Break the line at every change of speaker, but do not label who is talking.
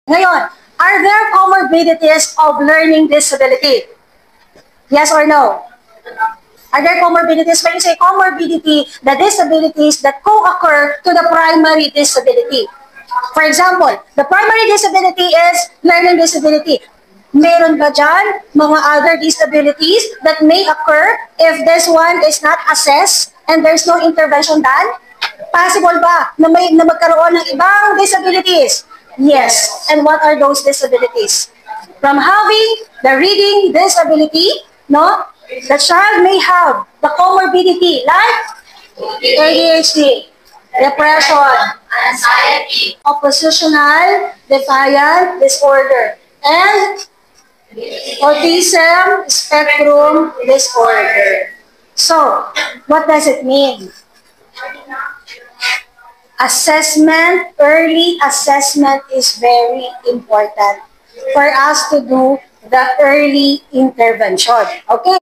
Ngayon, are there comorbidities of learning disability? Yes or no? Are there comorbidities? When you say comorbidity, the disabilities that co-occur to the primary disability. For example, the primary disability is learning disability. Meron ba dyan mga other disabilities that may occur if this one is not assessed and there's no intervention done? Possible ba na magkaroon ng ibang disabilities? Yes. And what are those disabilities? From having the reading disability, no, the child may have the comorbidity like ADHD, depression,
anxiety,
oppositional defiant disorder, and autism spectrum disorder. So, what does it mean? Assessment, early assessment is very important for us to do the early intervention. Okay?